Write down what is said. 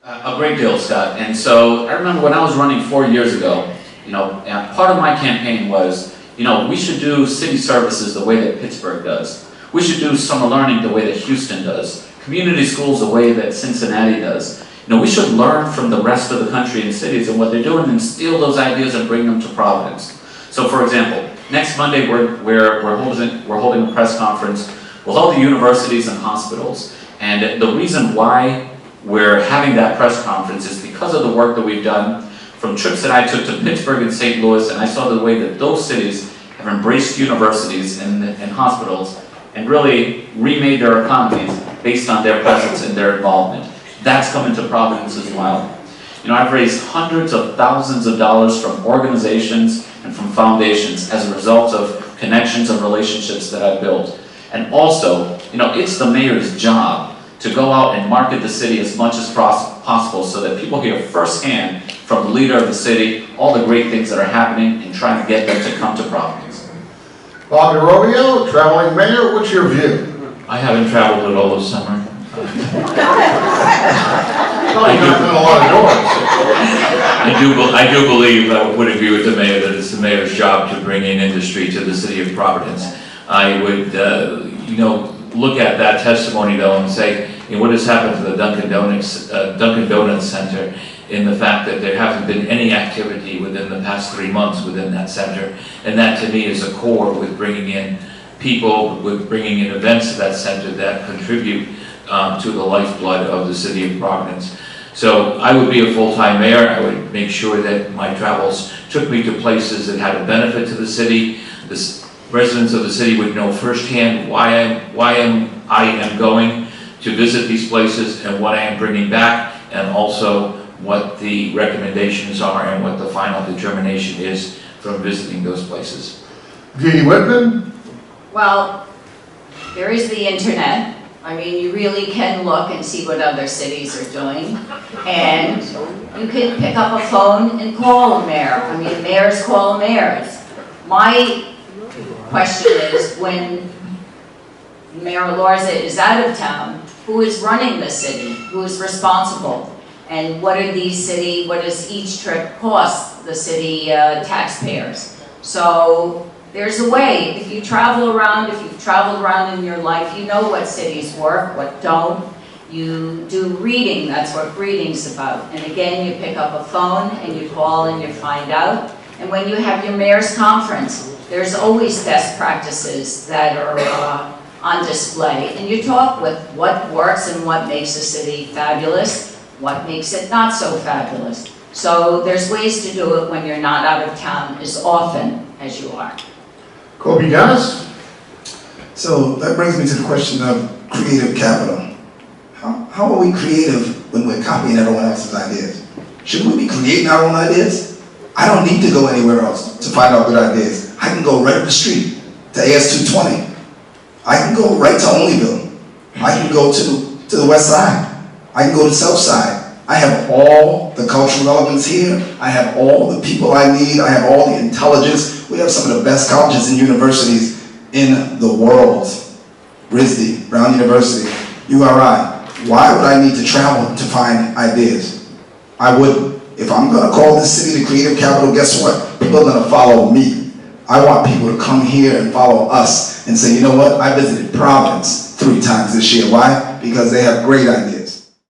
A great deal, Scott. And so I remember when I was running 4 years ago, and part of my campaign was, we should do city services the way that Pittsburgh does. We should do summer learning the way that Houston does. Community schools the way that Cincinnati does. We should learn from the rest of the country and cities and what they're doing and steal those ideas and bring them to Providence. So for example, next Monday we're holding a press conference with all the universities and hospitals. And the reason why we're having that press conference is because of the work that we've done from trips that I took to Pittsburgh and St. Louis, and I saw the way that those cities have embraced universities and hospitals and really remade their economies based on their presence and their involvement. That's coming to Providence as well. I've raised hundreds of thousands of dollars from organizations and from foundations as a result of connections and relationships that I've built. And also, it's the mayor's job to go out and market the city as much as possible so that people hear firsthand from the leader of the city all the great things that are happening and trying to get them to come to Providence. Bobby Robio, traveling mayor, what's your view? I haven't traveled at all this summer. I do believe, I would agree with the mayor, that it's the mayor's job to bring in industry to the city of Providence. I would, look at that testimony though and say, what has happened to the Dunkin Donuts Center in the fact that there hasn't been any activity within the past 3 months within that center, and that to me is a core with bringing in people, with bringing in events to that center that contribute to the lifeblood of the city of Providence. So I would be a full-time mayor. I would make sure that my travels took me to places that had a benefit to the city. The residents of the city would know firsthand why I am going to visit these places and what I am bringing back, and also what the recommendations are and what the final determination is from visiting those places. Judy Whitman? Well, there is the internet. I mean, you really can look and see what other cities are doing. And you can pick up a phone and call a mayor. I mean, mayors call mayors. My question is, when Mayor Lorza is out of town, who is running the city? Who is responsible? And what does each trip cost the city taxpayers? So there's a way. If you travel around, if you've traveled around in your life, you know what cities work, what don't. You do reading, that's what reading's about. And again, you pick up a phone and you call and you find out. And when you have your mayor's conference, there's always best practices that are on display. And you talk with what works and what makes a city fabulous, what makes it not so fabulous. So there's ways to do it when you're not out of town as often as you are. Kobe Dennis? So that brings me to the question of creative capital. How are we creative when we're copying everyone else's ideas? Shouldn't we be creating our own ideas? I don't need to go anywhere else to find out good ideas. I can go right up the street to AS220. I can go right to Onlyville. I can go to the west side. I can go to the south side. I have all the cultural relevance here. I have all the people I need. I have all the intelligence. We have some of the best colleges and universities in the world. RISD, Brown University, URI. Why would I need to travel to find ideas? I wouldn't. If I'm going to call this city the creative capital, guess what? People are going to follow me. I want people to come here and follow us and say, you know what? I visited Providence 3 times this year. Why? Because they have great ideas.